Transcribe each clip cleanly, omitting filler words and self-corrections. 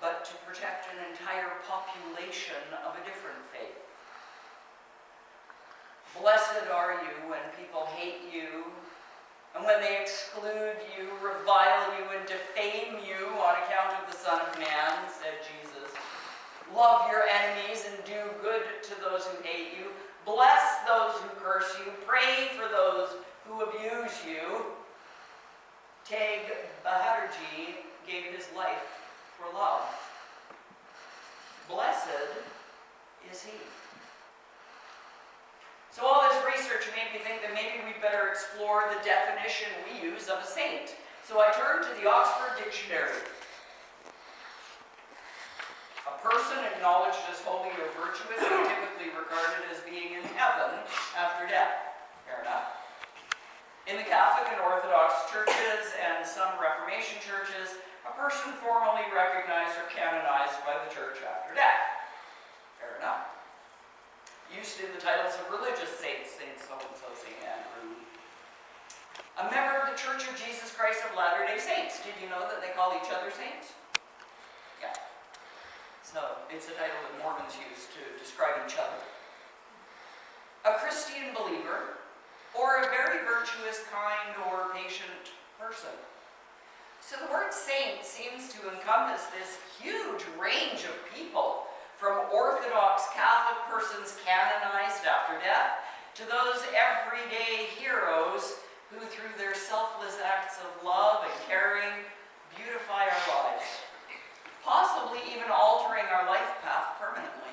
but to protect an entire population of a different faith. Blessed are you when people hate you, and when they exclude you, revile you, and defame you on account of the Son of Man, said Jesus. Love your enemies and do good to those who hate you. Bless those who curse you. Pray for those who abuse you. Teg Bahadur gave his life for love. Blessed is he. So all this research made me think that maybe we'd better explore the definition we use of a saint. So I turned to the Oxford Dictionary. A person acknowledged as holy or virtuous and typically regarded as being in heaven after death. Fair enough. In the Catholic and Orthodox churches and some Reformation churches, a person formally recognized or canonized by the church after death. Fair enough. Used in the titles of religious saints, Saint so-and-so, Saint Andrew. A member of the Church of Jesus Christ of Latter-day Saints. Did you know that they call each other saints? Yeah. So it's a title that Mormons use to describe each other. A Christian believer, or a very virtuous, kind, or patient person. So the word saint seems to encompass this huge range of people, from Orthodox Catholic persons canonized after death to those everyday heroes who, through their selfless acts of love and caring, beautify our lives, possibly even altering our life path permanently.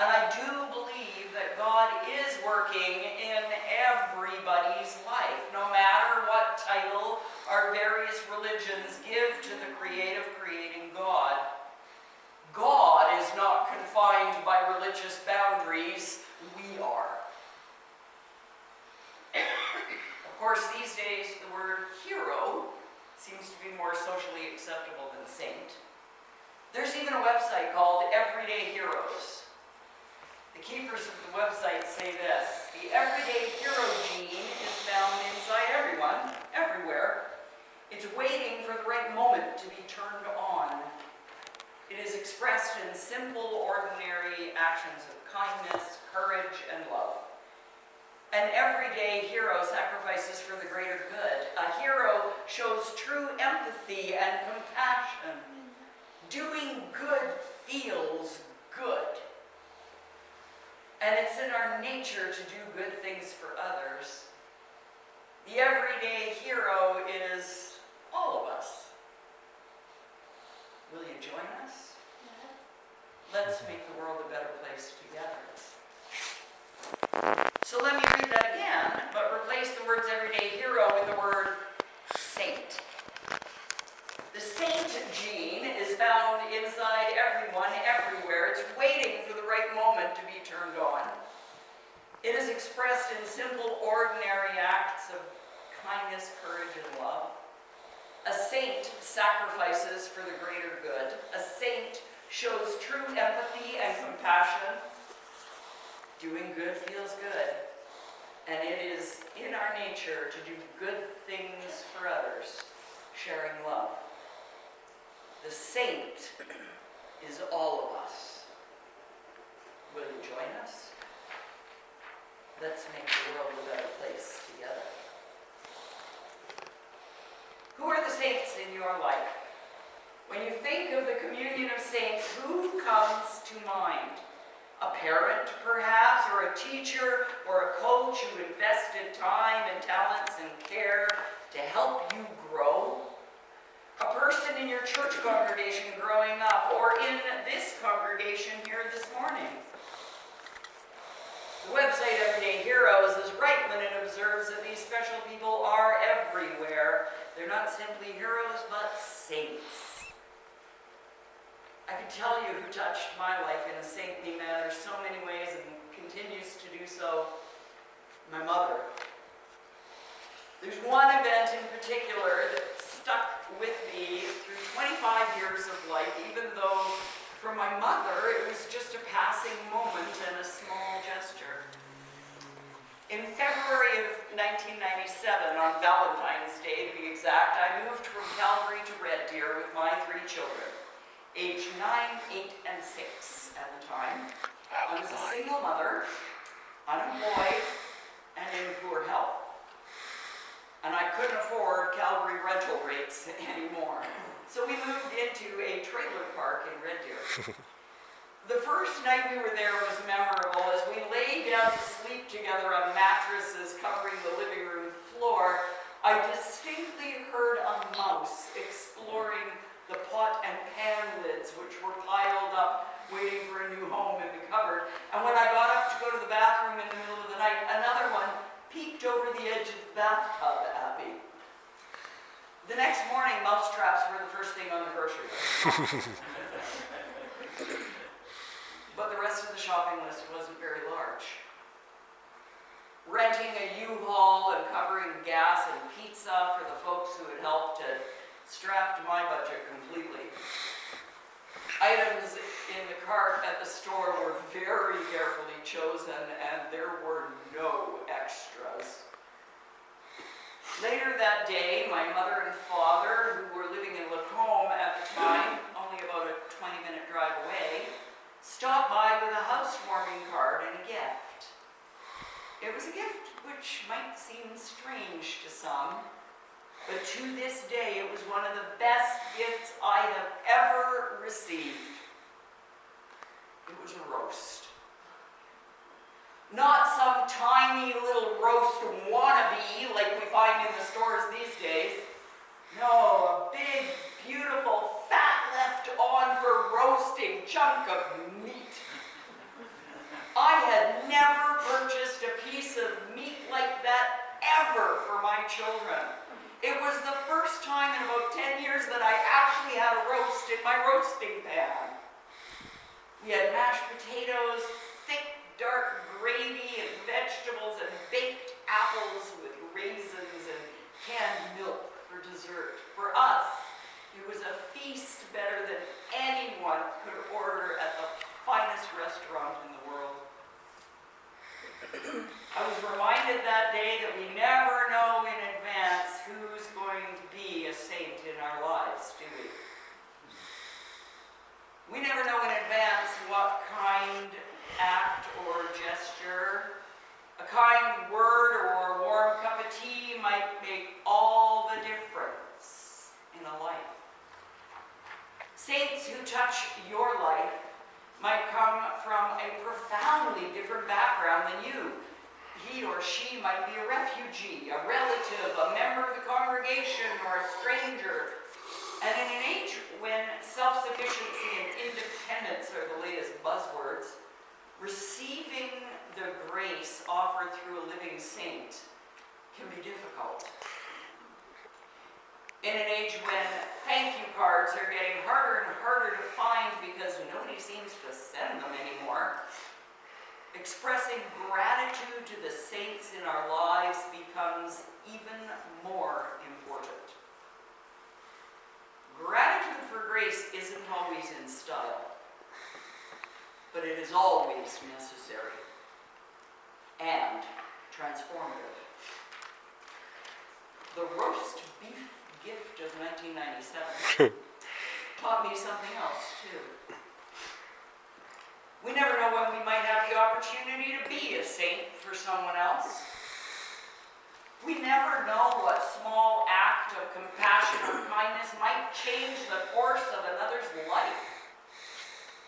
And I do believe that God is working in everybody's life, no matter what title our various religions give to the creative, creating God. God is not confined by religious boundaries. We are. Of course, these days, the word hero seems to be more socially acceptable than saint. There's even a website called Everyday Heroes. The keepers of the website say this: the everyday hero gene is found inside everyone, everywhere. It's waiting for the right moment to be turned on. It is expressed in simple, ordinary actions of kindness, courage, and love. An everyday hero sacrifices for the greater good. A hero shows true empathy and compassion. Doing good feels good. And it's in our nature to do good things for others. The everyday hero is all of us. Will you join us? Let's make the world a better place together. So let me read that again, but replace the words everyday hero with the word saint. The saint gene is found inside everyone, everywhere. It's waiting for the right moment to be turned on. It is expressed in simple, ordinary acts of kindness, courage, and love. A saint sacrifices for the greater good. A saint shows true empathy and compassion. Doing good feels good. And it is in our nature to do good things for others, sharing love. The saint is all of us. Will you join us? Let's make the world a better place together. Who are the saints in your life? When you think of the communion of saints, who comes to mind? A parent, perhaps, or a teacher, or a coach who invested time and talents and care to help you grow? A person in your church congregation growing up, or in this congregation here this morning? The website Everyday Heroes is right when it observes that these special people are everywhere. They're not simply heroes, but saints. I could tell you who touched my life in a saintly manner so many ways and continues to do so. My mother. There's one event in particular that stuck with me through 25 years of life, even though for my mother it was just a passing moment and a small gesture. In February of 1997, on Valentine's Day to be exact, I moved from Calgary to Red Deer with my 3 children. age 9, 8, and 6 at the time. I was a single mother, unemployed, and in poor health. And I couldn't afford Calgary rental rates anymore. So we moved into a trailer park in Red Deer. The first night we were there was memorable as we lay down to sleep together on mattresses covering the living room floor. I distinctly heard a mouse exploring the pot and pan lids, which were piled up, waiting for a new home in the cupboard. And when I got up to go to the bathroom in the middle of the night, another one peeked over the edge of the bathtub at me. The next morning, mouse traps were the first thing on the grocery list. But the rest of the shopping list wasn't very large. Renting a U-Haul and covering gas and pizza for the folks who had helped had strapped my budget completely. Items in the cart at the store were very carefully chosen, and there were no extras. Later that day, my mother and father, who were living in Lacombe at the time, only about a 20-minute drive away, stopped by with a housewarming card and a gift. It was a gift which might seem strange to some, but to this day, it was one of the best gifts I have ever received. It was a roast. Not some tiny little roast wannabe like we find in the stores these days. No, a big, beautiful, fat left on for roasting chunk of meat. I had never purchased a piece of meat like that ever for my children. It was the first time in about 10 years that I actually had a roast in my roasting pan. We had mashed potatoes, thick, dark gravy and vegetables, and baked apples with raisins and canned milk for dessert. For us, it was a feast better than anyone could order at the finest restaurant in the world. I was reminded that day that we never know in advance who's going to be a saint in our lives, do we? We never know in advance what kind act or gesture, a kind word or a warm cup of tea might make all the difference in a life. Saints who touch your life might come from a profoundly different background than you. He or she might be a refugee, a relative, a member of the congregation, or a stranger. And in an age when self-sufficiency and independence are the latest buzzwords, receiving the grace offered through a living saint can be difficult. In an age when thank you cards are getting harder and harder to find because nobody seems to send them anymore, expressing gratitude to the saints in our lives becomes even more important. Gratitude for grace isn't always in style, but it is always necessary and transformative. The roast beef gift of 1997 taught me something else too. We never know when we might have the opportunity to be a saint for someone else. We never know what small act of compassion or kindness might change the course of another's life,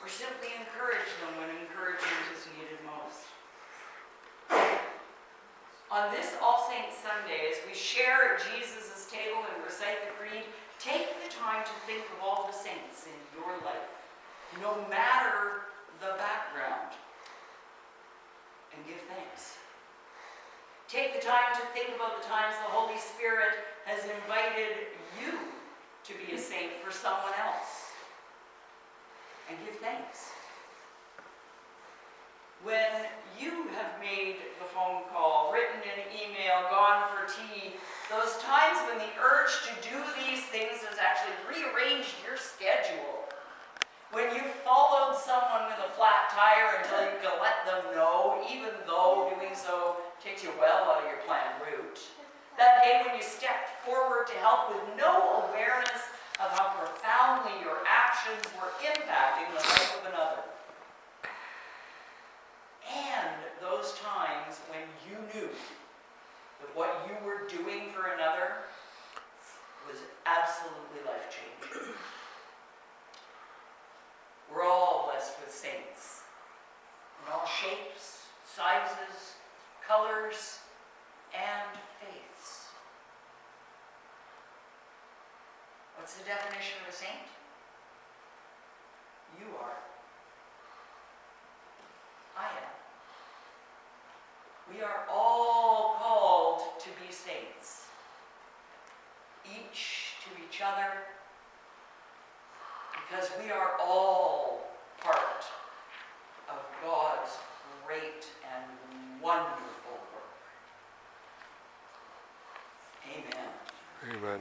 or simply encourage them when encouragement is needed most. On this All Saints Sunday, as we share at Jesus' table and recite the creed, take the time to think of all the saints in your life, no matter the background, and give thanks. Take the time to think about the times the Holy Spirit has invited you to be a saint for someone else, and give thanks. When you have made the phone call, written an email, gone for tea, those times when the urge to do these things has actually rearranged your schedule. When you followed someone with a flat tire until you can let them know, even though doing so takes you well out of your planned route. That day when you stepped forward to help with no awareness of how profoundly your action actions were impacting the life of another. And those times when you knew that what you were doing for another was absolutely life-changing. We're all blessed with saints in all shapes, sizes, colors, and faiths. What's the definition of a saint? You are. I am. We are all called to be saints, each to each other, because we are all part of God's great and wonderful work. Amen. Amen.